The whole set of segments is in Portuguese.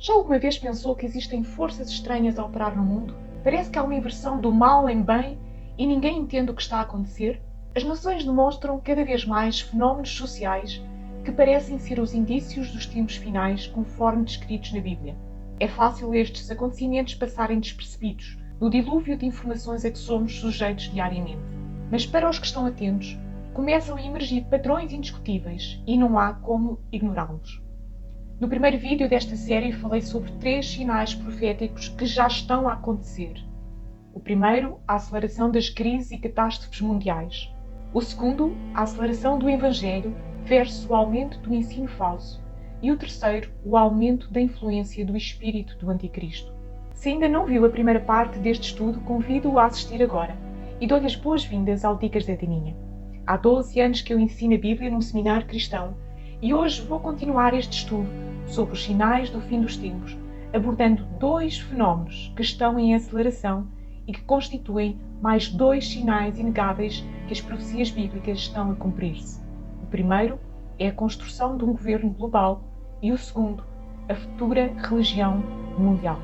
Já alguma vez pensou que existem forças estranhas a operar no mundo? Parece que há uma inversão do mal em bem e ninguém entende o que está a acontecer? As nações demonstram cada vez mais fenómenos sociais que parecem ser os indícios dos tempos finais conforme descritos na Bíblia. É fácil estes acontecimentos passarem despercebidos no dilúvio de informações a que somos sujeitos diariamente. Mas para os que estão atentos, começam a emergir padrões indiscutíveis e não há como ignorá-los. No primeiro vídeo desta série falei sobre 3 sinais proféticos que já estão a acontecer. O primeiro, a aceleração das crises e catástrofes mundiais. O segundo, a aceleração do Evangelho versus o aumento do ensino falso. E o terceiro, o aumento da influência do espírito do Anticristo. Se ainda não viu a primeira parte deste estudo, convido-o a assistir agora e dou-lhe as boas-vindas ao Dicas da Daninha. Há 12 anos que eu ensino a Bíblia num seminário cristão e hoje vou continuar este estudo sobre os sinais do fim dos tempos, abordando 2 fenómenos que estão em aceleração e que constituem mais 2 sinais inegáveis que as profecias bíblicas estão a cumprir-se. O primeiro é a construção de um governo global e o segundo, a futura religião mundial.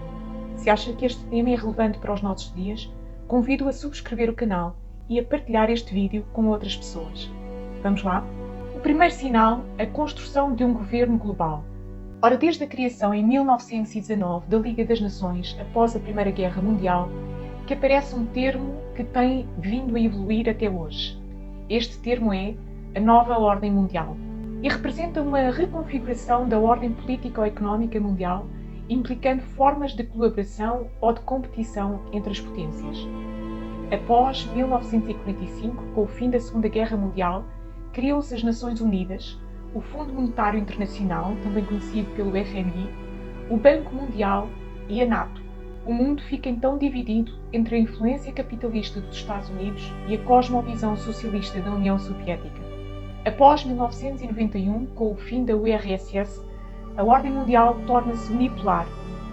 Se acha que este tema é relevante para os nossos dias, convido-o a subscrever o canal e a partilhar este vídeo com outras pessoas. Vamos lá? O primeiro sinal, a construção de um governo global. Ora, desde a criação em 1919 da Liga das Nações, após a Primeira Guerra Mundial, que aparece um termo que tem vindo a evoluir até hoje. Este termo é a Nova Ordem Mundial e representa uma reconfiguração da ordem político-económica mundial, implicando formas de colaboração ou de competição entre as potências. Após 1945, com o fim da Segunda Guerra Mundial, criam-se as Nações Unidas, o Fundo Monetário Internacional, também conhecido pelo FMI, o Banco Mundial e a NATO. O mundo fica então dividido entre a influência capitalista dos Estados Unidos e a cosmovisão socialista da União Soviética. Após 1991, com o fim da URSS, a ordem mundial torna-se unipolar,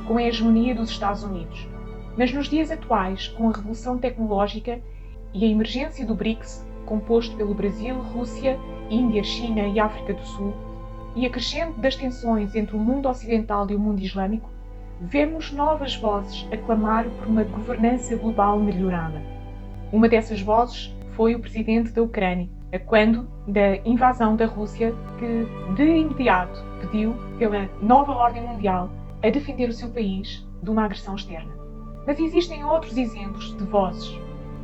com a hegemonia dos Estados Unidos. Mas nos dias atuais, com a revolução tecnológica e a emergência do BRICS, composto pelo Brasil, Rússia, Índia, China e África do Sul, e a crescente das tensões entre o mundo ocidental e o mundo islâmico, vemos novas vozes a clamar por uma governança global melhorada. Uma dessas vozes foi o presidente da Ucrânia, a quando da invasão da Rússia, que de imediato pediu pela nova ordem mundial a defender o seu país de uma agressão externa. Mas existem outros exemplos de vozes.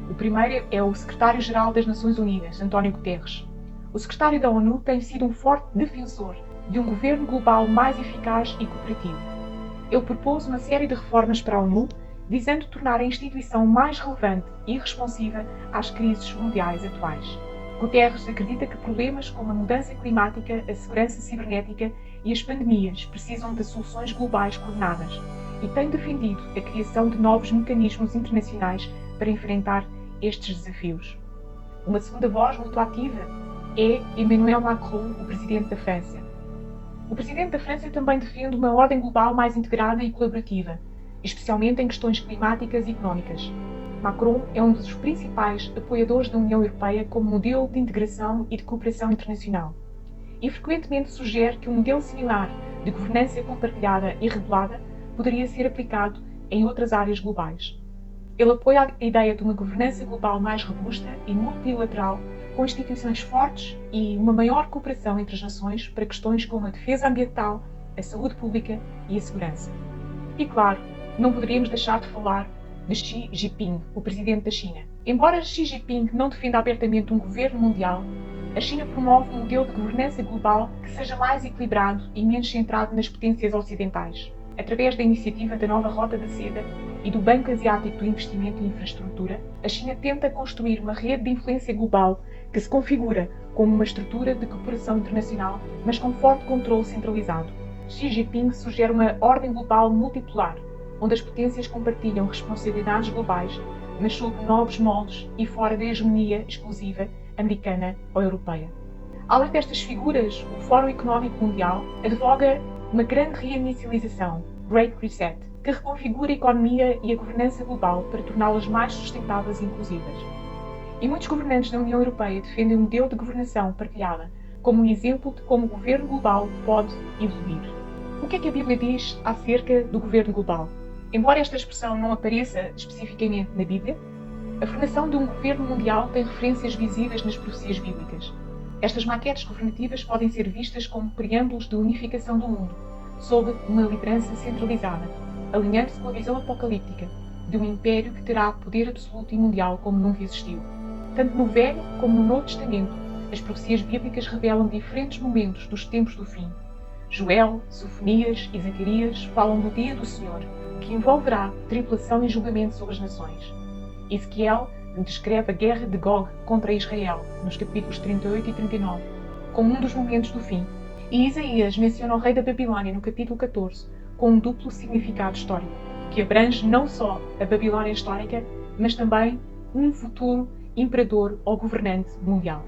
O primeiro é o secretário-geral das Nações Unidas, António Guterres. O secretário da ONU tem sido um forte defensor de um governo global mais eficaz e cooperativo. Ele propôs uma série de reformas para a ONU, visando tornar a instituição mais relevante e responsiva às crises mundiais atuais. Guterres acredita que problemas como a mudança climática, a segurança cibernética e as pandemias precisam de soluções globais coordenadas e tem defendido a criação de novos mecanismos internacionais para enfrentar estes desafios. Uma segunda voz muito ativa é Emmanuel Macron, o presidente da França. O presidente da França também defende uma ordem global mais integrada e colaborativa, especialmente em questões climáticas e económicas. Macron é um dos principais apoiadores da União Europeia como modelo de integração e de cooperação internacional e frequentemente sugere que um modelo similar de governança compartilhada e regulada poderia ser aplicado em outras áreas globais. Ele apoia a ideia de uma governança global mais robusta e multilateral, com instituições fortes e uma maior cooperação entre as nações para questões como a defesa ambiental, a saúde pública e a segurança. E claro, não poderíamos deixar de falar de Xi Jinping, o presidente da China. Embora Xi Jinping não defenda abertamente um governo mundial, a China promove um modelo de governança global que seja mais equilibrado e menos centrado nas potências ocidentais. Através da iniciativa da Nova Rota da Seda e do Banco Asiático do Investimento e Infraestrutura, a China tenta construir uma rede de influência global que se configura como uma estrutura de cooperação internacional, mas com forte controle centralizado. Xi Jinping sugere uma ordem global multipolar, onde as potências compartilham responsabilidades globais, mas sob novos moldes e fora da hegemonia exclusiva americana ou europeia. Além destas figuras, o Fórum Económico Mundial advoga uma grande reinicialização, Great Reset, que reconfigura a economia e a governança global para torná-las mais sustentáveis e inclusivas. E muitos governantes da União Europeia defendem um modelo de governação partilhada como um exemplo de como o governo global pode evoluir. O que é que a Bíblia diz acerca do governo global? Embora esta expressão não apareça especificamente na Bíblia, a formação de um governo mundial tem referências visíveis nas profecias bíblicas. Estas maquetes governativas podem ser vistas como preâmbulos de unificação do mundo, sob uma liderança centralizada, alinhando-se com a visão apocalíptica de um império que terá poder absoluto e mundial como nunca existiu. Tanto no Velho como no Novo Testamento, as profecias bíblicas revelam diferentes momentos dos tempos do fim. Joel, Sofonias e Zacarias falam do dia do Senhor, que envolverá tribulação e julgamento sobre as nações. Ezequiel descreve a guerra de Gog contra Israel, nos capítulos 38 e 39, como um dos momentos do fim. E Isaías menciona o rei da Babilónia no capítulo 14, com um duplo significado histórico, que abrange não só a Babilónia histórica, mas também um futuro imperador ou governante mundial.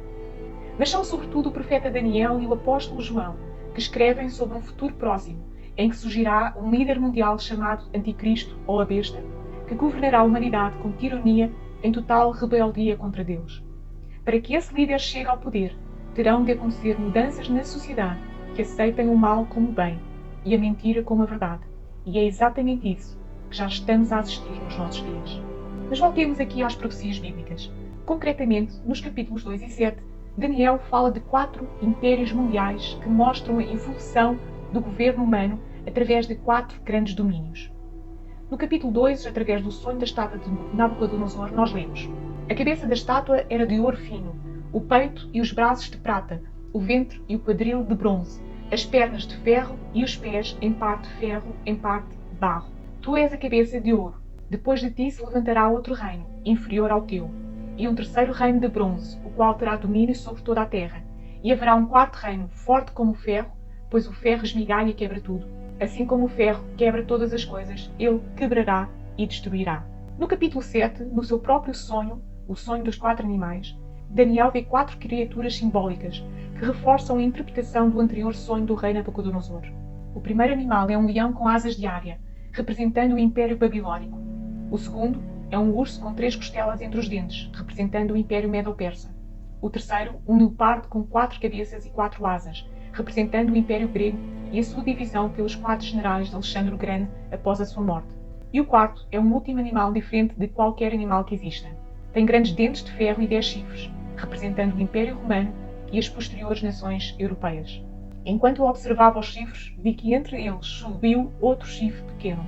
Mas são sobretudo o profeta Daniel e o apóstolo João que escrevem sobre um futuro próximo, em que surgirá um líder mundial chamado Anticristo ou a Besta, que governará a humanidade com tirania em total rebeldia contra Deus. Para que esse líder chegue ao poder, terão de acontecer mudanças na sociedade que aceitem o mal como bem e a mentira como a verdade. E é exatamente isso que já estamos a assistir nos nossos dias. Mas voltemos aqui às profecias bíblicas. Concretamente, nos capítulos 2 e 7, Daniel fala de 4 impérios mundiais que mostram a evolução do governo humano através de 4 grandes domínios. No capítulo 2, através do sonho da estátua de Nabucodonosor, nós lemos: a cabeça da estátua era de ouro fino, o peito e os braços de prata, o ventre e o quadril de bronze, as pernas de ferro e os pés em parte ferro, em parte barro. Tu és a cabeça de ouro. Depois de ti se levantará outro reino, inferior ao teu, e um terceiro reino de bronze, o qual terá domínio sobre toda a terra. E haverá um quarto reino, forte como o ferro, pois o ferro esmigalha e quebra tudo. Assim como o ferro quebra todas as coisas, ele quebrará e destruirá. No capítulo 7, no seu próprio sonho, o sonho dos 4 animais, Daniel vê 4 criaturas simbólicas que reforçam a interpretação do anterior sonho do rei Nabucodonosor. O primeiro animal é um leão com asas de águia, representando o Império Babilônico. O segundo é um urso com 3 costelas entre os dentes, representando o Império Medo-Persa. O terceiro, um leopardo com 4 cabeças e 4 asas, representando o Império Grego e a sua divisão pelos 4 generais de Alexandre o Grande após a sua morte. E o quarto é um último animal diferente de qualquer animal que exista. Tem grandes dentes de ferro e 10 chifres, representando o Império Romano e as posteriores nações europeias. Enquanto eu observava os chifres, vi que entre eles subiu outro chifre pequeno,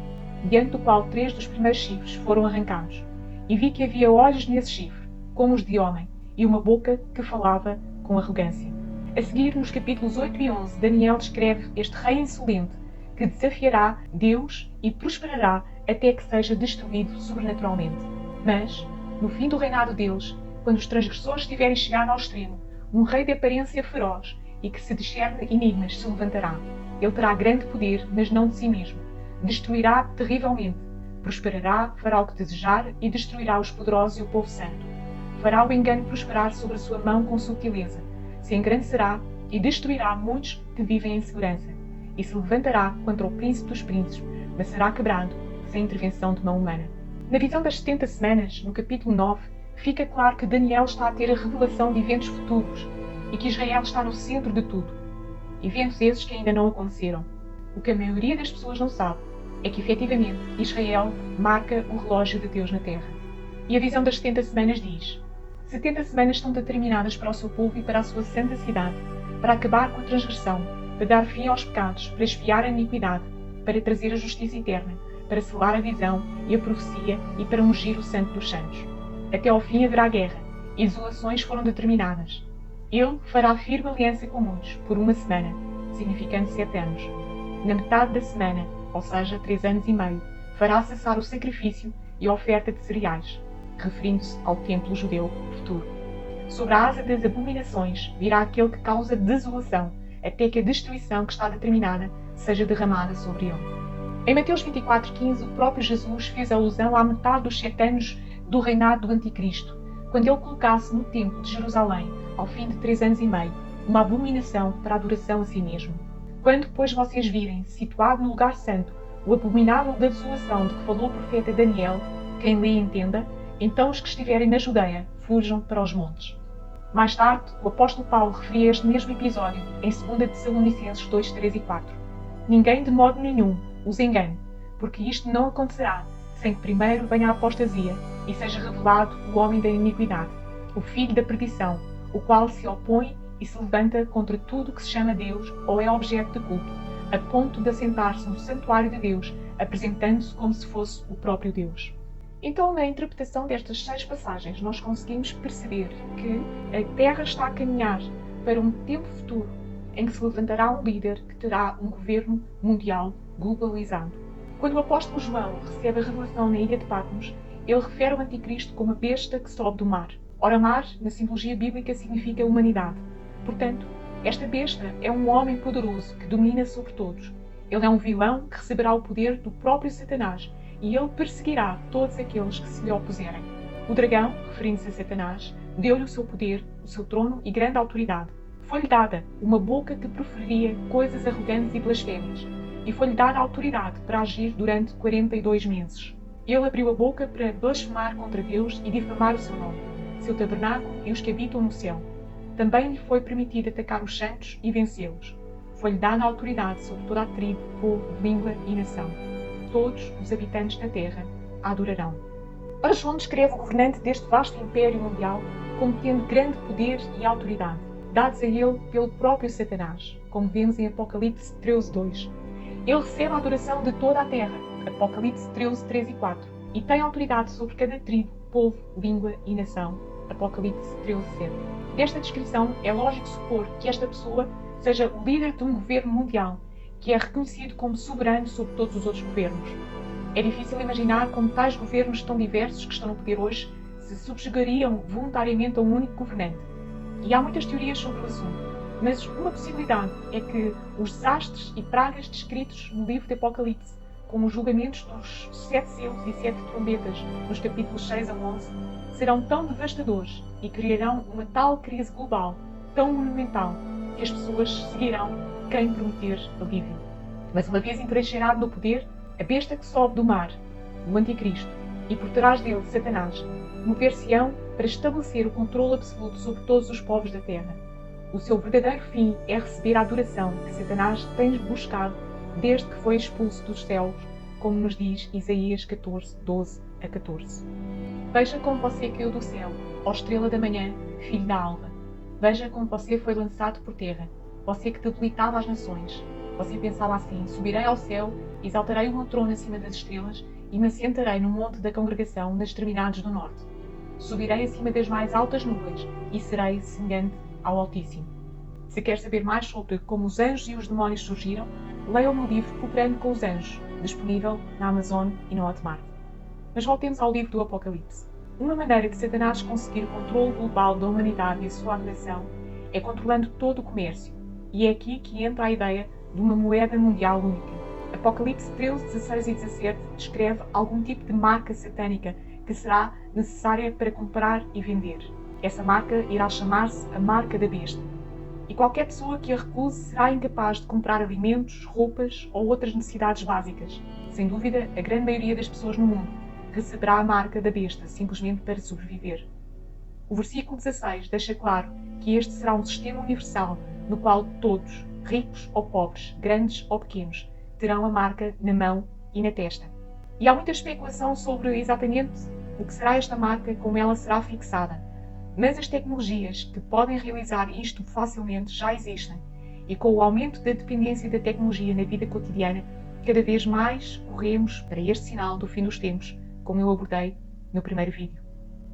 diante do qual 3 dos primeiros chifres foram arrancados. E vi que havia olhos nesse chifre, como os de homem, e uma boca que falava com arrogância. A seguir, nos capítulos 8 e 11, Daniel descreve este rei insolente que desafiará Deus e prosperará até que seja destruído sobrenaturalmente. Mas, no fim do reinado deles, quando os transgressores tiverem chegado ao extremo, um rei de aparência feroz e que se discerne enigmas se levantará. Ele terá grande poder, mas não de si mesmo. Destruirá terrivelmente. Prosperará, fará o que desejar e destruirá os poderosos e o povo santo. Fará o engano prosperar sobre a sua mão com subtileza. Se engrandecerá e destruirá muitos que vivem em segurança. E se levantará contra o príncipe dos príncipes, mas será quebrado sem intervenção de mão humana. Na visão das 70 semanas, no capítulo 9, fica claro que Daniel está a ter a revelação de eventos futuros e que Israel está no centro de tudo. Eventos esses que ainda não aconteceram. O que a maioria das pessoas não sabe é que, efetivamente, Israel marca o relógio de Deus na Terra. E a visão das 70 semanas diz: 70 semanas estão determinadas para o seu povo e para a sua santa cidade, para acabar com a transgressão, para dar fim aos pecados, para expiar a iniquidade, para trazer a justiça eterna, para selar a visão e a profecia e para ungir o santo dos santos. Até ao fim haverá guerra, e desolações foram determinadas. Ele fará firme aliança com muitos, por 1 semana, significando 7 anos. Na metade da semana, ou seja, 3 anos e meio, fará cessar o sacrifício e a oferta de cereais, referindo-se ao templo judeu futuro. Sobre a asa das abominações virá aquele que causa desolação, até que a destruição que está determinada seja derramada sobre ele. Em Mateus 24,15, o próprio Jesus fez alusão à metade dos 7 anos do reinado do Anticristo, quando ele colocasse no templo de Jerusalém, ao fim de 3 anos e meio, uma abominação para a adoração a si mesmo. Quando, pois, vocês virem, situado no lugar santo, o abominável da desolação de que falou o profeta Daniel, quem lê entenda, então os que estiverem na Judeia fujam para os montes. Mais tarde, o apóstolo Paulo referia este mesmo episódio em 2 Tessalonicenses 2, 3 e 4. ninguém de modo nenhum os engane, porque isto não acontecerá sem que primeiro venha a apostasia e seja revelado o homem da iniquidade, o filho da perdição, o qual se opõe e se levanta contra tudo que se chama Deus ou é objeto de culto, a ponto de assentar-se no santuário de Deus, apresentando-se como se fosse o próprio Deus. Então, na interpretação destas 6 passagens, nós conseguimos perceber que a Terra está a caminhar para um tempo futuro em que se levantará um líder que terá um governo mundial globalizado. Quando o apóstolo João recebe a revelação na ilha de Patmos, ele refere o anticristo como a besta que sobe do mar. Ora, mar, na simbologia bíblica, significa humanidade. Portanto, esta besta é um homem poderoso que domina sobre todos. Ele é um vilão que receberá o poder do próprio Satanás e ele perseguirá todos aqueles que se lhe opuserem. O dragão, referindo-se a Satanás, deu-lhe o seu poder, o seu trono e grande autoridade. Foi-lhe dada uma boca que proferiria coisas arrogantes e blasfémias, e foi-lhe dada autoridade para agir durante 42 meses. Ele abriu a boca para blasfemar contra Deus e difamar o seu nome, seu tabernáculo e os que habitam no céu. Também lhe foi permitido atacar os santos e vencê-los. Foi-lhe dada autoridade sobre toda a tribo, povo, língua e nação. Todos os habitantes da terra a adorarão. Ora, João descreve o governante deste vasto império mundial como tendo grande poder e autoridade, dados a ele pelo próprio Satanás, como vemos em Apocalipse 13:2. Ele recebe a adoração de toda a terra, Apocalipse 13:3 e 4, e tem autoridade sobre cada tribo, povo, língua e nação, Apocalipse 13:7. Desta descrição, é lógico supor que esta pessoa seja o líder de um governo mundial, que é reconhecido como soberano sobre todos os outros governos. É difícil imaginar como tais governos tão diversos que estão no poder hoje se subjugariam voluntariamente a um único governante. E há muitas teorias sobre o assunto, mas uma possibilidade é que os desastres e pragas descritos no livro de Apocalipse, como os julgamentos dos 7 selos e 7 trombetas, nos capítulos 6 a 11, serão tão devastadores e criarão uma tal crise global, tão monumental, que as pessoas seguirão quem prometer alívio. Mas uma vez entrincheirado no poder, a besta que sobe do mar, o anticristo, e por trás dele Satanás, mover-se-ão para estabelecer o controle absoluto sobre todos os povos da terra. O seu verdadeiro fim é receber a adoração que Satanás tem buscado desde que foi expulso dos céus, como nos diz Isaías 14:12-14. Veja como você caiu do céu, ó estrela da manhã, filho da alva. Veja como você foi lançado por terra, você que debilitava as nações. Você pensava assim: subirei ao céu, exaltarei o meu trono acima das estrelas e me assentarei no monte da congregação nas extremidades do norte. Subirei acima das mais altas nuvens e serei semelhante ao Altíssimo. Se quer saber mais sobre como os anjos e os demónios surgiram, leia o meu livro Cooperando com os Anjos, disponível na Amazon e na Hotmart. Mas voltemos ao livro do Apocalipse. Uma maneira de Satanás conseguir o controle global da humanidade e a sua adoração é controlando todo o comércio. E é aqui que entra a ideia de uma moeda mundial única. Apocalipse 13:16 e 17 descreve algum tipo de marca satânica que será necessária para comprar e vender. Essa marca irá chamar-se a marca da besta. E qualquer pessoa que a recuse será incapaz de comprar alimentos, roupas ou outras necessidades básicas. Sem dúvida, a grande maioria das pessoas no mundo receberá a marca da besta simplesmente para sobreviver. O versículo 16 deixa claro que este será um sistema universal no qual todos, ricos ou pobres, grandes ou pequenos, terão a marca na mão e na testa. E há muita especulação sobre exatamente o que será esta marca, como ela será fixada. Mas as tecnologias que podem realizar isto facilmente já existem. E com o aumento da dependência da tecnologia na vida cotidiana, cada vez mais corremos para este sinal do fim dos tempos, como eu abordei no primeiro vídeo.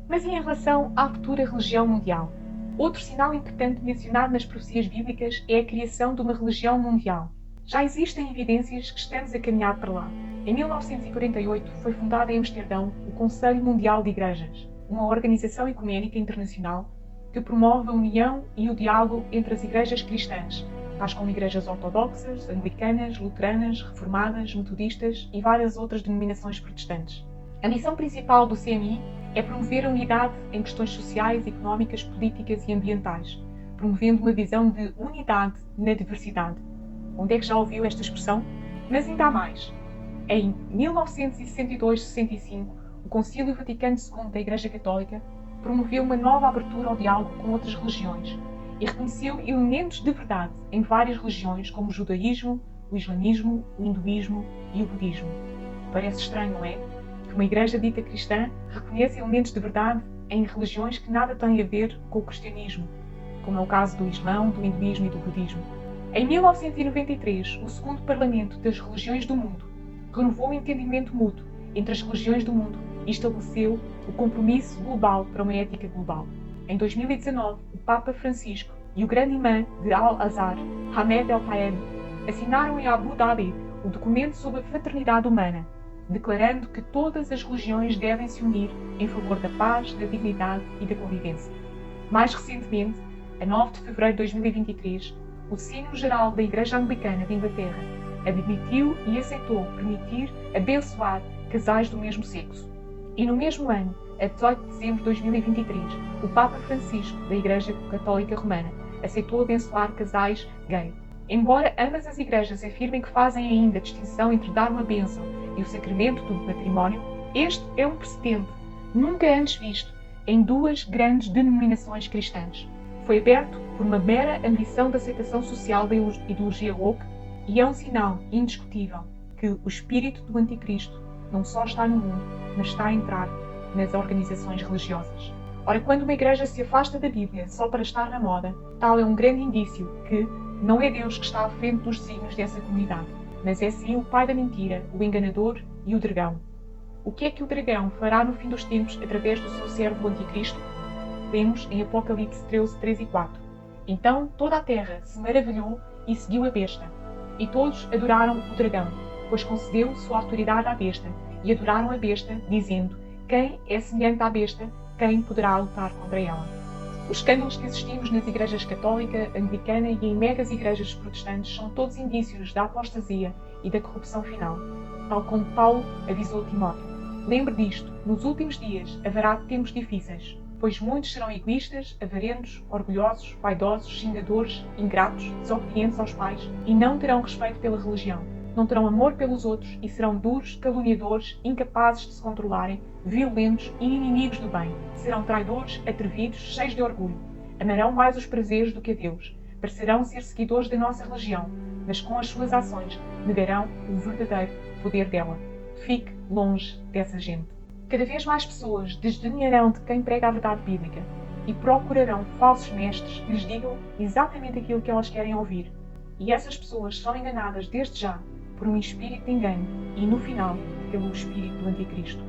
Mas em relação à futura religião mundial, outro sinal importante mencionado nas profecias bíblicas é a criação de uma religião mundial. Já existem evidências que estamos a caminhar para lá. Em 1948 foi fundado em Amsterdão o Conselho Mundial de Igrejas, uma organização ecuménica internacional que promove a união e o diálogo entre as igrejas cristãs, tais como igrejas ortodoxas, anglicanas, luteranas, reformadas, metodistas e várias outras denominações protestantes. A missão principal do CMI é promover a unidade em questões sociais, económicas, políticas e ambientais, promovendo uma visão de unidade na diversidade. Onde é que já ouviu esta expressão? Mas ainda há mais. Em 1962-65, o Concílio Vaticano II da Igreja Católica promoveu uma nova abertura ao diálogo com outras religiões e reconheceu elementos de verdade em várias religiões, como o judaísmo, o islamismo, o hinduísmo e o budismo. Parece estranho, não é? Que uma igreja dita cristã reconheça elementos de verdade em religiões que nada têm a ver com o cristianismo, como é o caso do Islão, do hinduísmo e do budismo. Em 1993, o segundo Parlamento das Religiões do Mundo renovou o entendimento mútuo entre as religiões do mundo e estabeleceu o compromisso global para uma ética global. Em 2019, o Papa Francisco e o grande imã de Al-Azhar, Ahmed El-Tayeb, assinaram em Abu Dhabi o documento sobre a fraternidade humana, declarando que todas as religiões devem se unir em favor da paz, da dignidade e da convivência. Mais recentemente, a 9 de fevereiro de 2023, o Sino-Geral da Igreja Anglicana de Inglaterra admitiu e aceitou permitir abençoar casais do mesmo sexo. E no mesmo ano, a 18 de dezembro de 2023, o Papa Francisco, da Igreja Católica Romana, aceitou abençoar casais gay. Embora ambas as igrejas afirmem que fazem ainda a distinção entre dar uma bênção e o sacramento do matrimónio, este é um precedente nunca antes visto em duas grandes denominações cristãs. Foi aberto por uma mera ambição de aceitação social da ideologia woke e é um sinal indiscutível que o espírito do anticristo não só está no mundo, mas está a entrar nas organizações religiosas. Ora, quando uma igreja se afasta da Bíblia só para estar na moda, tal é um grande indício que não é Deus que está à frente dos desígnios dessa comunidade, mas é sim o pai da mentira, o enganador e o dragão. O que é que o dragão fará no fim dos tempos através do seu servo o anticristo? Lemos em Apocalipse 13, 3 e 4. Então toda a terra se maravilhou e seguiu a besta, e todos adoraram o dragão, pois concedeu sua autoridade à besta, e adoraram a besta, dizendo: quem é semelhante à besta, quem poderá lutar contra ela? Os escândalos que assistimos nas igrejas católica, anglicana e em megas igrejas protestantes são todos indícios da apostasia e da corrupção final, tal como Paulo avisou Timóteo. Lembre disto, nos últimos dias haverá tempos difíceis, pois muitos serão egoístas, avarentos, orgulhosos, vaidosos, xingadores, ingratos, desobedientes aos pais e não terão respeito pela religião. Não terão amor pelos outros e serão duros, caluniadores, incapazes de se controlarem, violentos e inimigos do bem. Serão traidores, atrevidos, cheios de orgulho. Amarão mais os prazeres do que a Deus. Parecerão ser seguidores da nossa religião, mas com as suas ações negarão o verdadeiro poder dela. Fique longe dessa gente. Cada vez mais pessoas desdenharão de quem prega a verdade bíblica e procurarão falsos mestres que lhes digam exatamente aquilo que elas querem ouvir. E essas pessoas são enganadas desde já por um espírito de engano e, no final, pelo espírito do anticristo.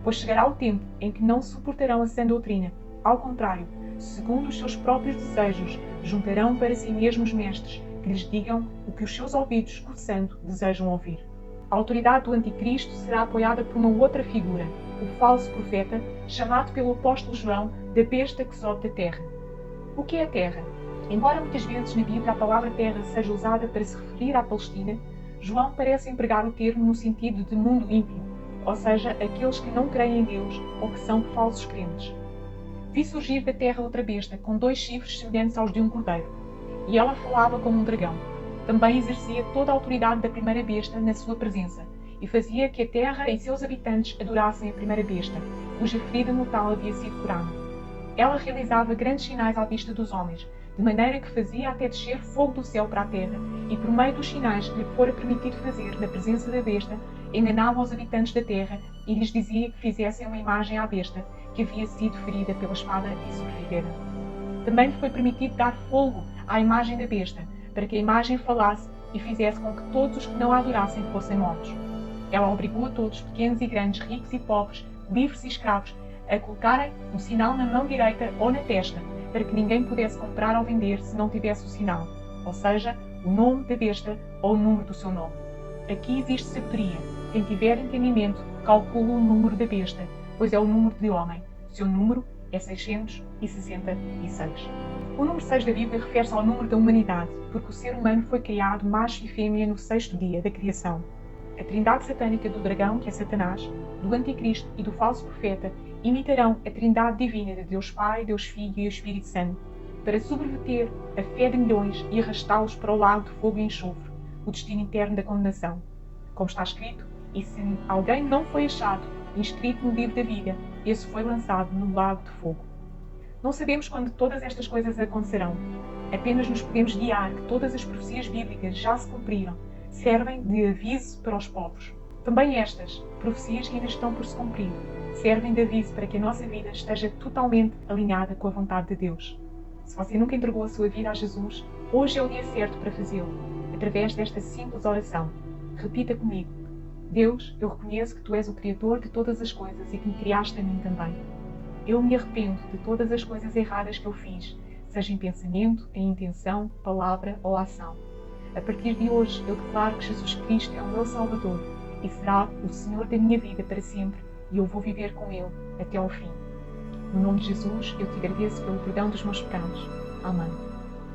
Pois chegará o tempo em que não suportarão a sã doutrina. Ao contrário, segundo os seus próprios desejos, juntarão para si mesmos mestres que lhes digam o que os seus ouvidos, coçando, desejam ouvir. A autoridade do anticristo será apoiada por uma outra figura, o falso profeta, chamado pelo apóstolo João da besta que sobe da terra. O que é a terra? Embora muitas vezes na Bíblia a palavra terra seja usada para se referir à Palestina, João parece empregar o termo no sentido de mundo ímpio, ou seja, aqueles que não creem em Deus ou que são falsos crentes. Vi surgir da terra outra besta, com 2 chifres semelhantes aos de um cordeiro, e ela falava como um dragão. Também exercia toda a autoridade da primeira besta na sua presença, e fazia que a terra e seus habitantes adorassem a primeira besta, cuja ferida mortal havia sido curada. Ela realizava grandes sinais à vista dos homens, de maneira que fazia até descer fogo do céu para a terra, e por meio dos sinais que lhe fora permitido fazer na presença da besta, enganava os habitantes da terra e lhes dizia que fizessem uma imagem à besta, que havia sido ferida pela espada e sobrevivera. Também lhe foi permitido dar fogo à imagem da besta, para que a imagem falasse e fizesse com que todos os que não a adorassem fossem mortos. Ela obrigou a todos, pequenos e grandes, ricos e pobres, livres e escravos, a colocarem um sinal na mão direita ou na testa, para que ninguém pudesse comprar ou vender se não tivesse o sinal, ou seja, o nome da besta ou o número do seu nome. Aqui existe sabedoria. Quem tiver entendimento, calcula o número da besta, pois é o número de homem. Seu número é 666. O número 6 da Bíblia refere-se ao número da humanidade, porque o ser humano foi criado macho e fêmea no 6º dia da criação. A trindade satânica do dragão, que é Satanás, do anticristo e do falso profeta, imitarão a trindade divina de Deus Pai, Deus Filho e o Espírito Santo, para subverter a fé de milhões e arrastá-los para o lago de fogo e enxofre, o destino eterno da condenação. Como está escrito, e se alguém não foi achado inscrito no livro da vida, esse foi lançado no lago de fogo. Não sabemos quando todas estas coisas acontecerão. Apenas nos podemos guiar que todas as profecias bíblicas já se cumpriram, servem de aviso para os povos. Também estas, profecias que ainda estão por se cumprir, servem de aviso para que a nossa vida esteja totalmente alinhada com a vontade de Deus. Se você nunca entregou a sua vida a Jesus, hoje é o dia certo para fazê-lo, através desta simples oração. Repita comigo: Deus, eu reconheço que Tu és o Criador de todas as coisas e que me criaste a mim também. Eu me arrependo de todas as coisas erradas que eu fiz, seja em pensamento, em intenção, palavra ou ação. A partir de hoje, eu declaro que Jesus Cristo é o meu Salvador e será o Senhor da minha vida para sempre, e eu vou viver com Ele até ao fim. No nome de Jesus, eu te agradeço pelo perdão dos meus pecados. Amém.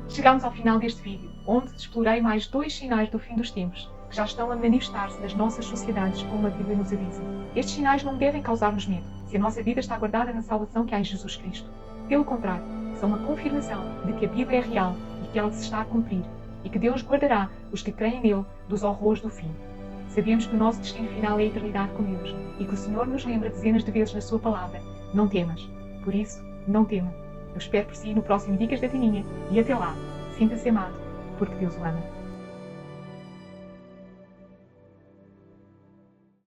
Chegamos ao final deste vídeo, onde explorei mais 2 sinais do fim dos tempos, que já estão a manifestar-se nas nossas sociedades, como a Bíblia nos avisa. Estes sinais não devem causar-nos medo, se a nossa vida está guardada na salvação que há em Jesus Cristo. Pelo contrário, são uma confirmação de que a Bíblia é real e que ela se está a cumprir, e que Deus guardará os que creem nele dos horrores do fim. Sabemos que o nosso destino final é a eternidade com Deus, e que o Senhor nos lembra dezenas de vezes na sua palavra: não temas. Por isso, não tema. Eu espero por si no próximo Dicas da Tininha, e até lá, sinta-se amado, porque Deus o ama.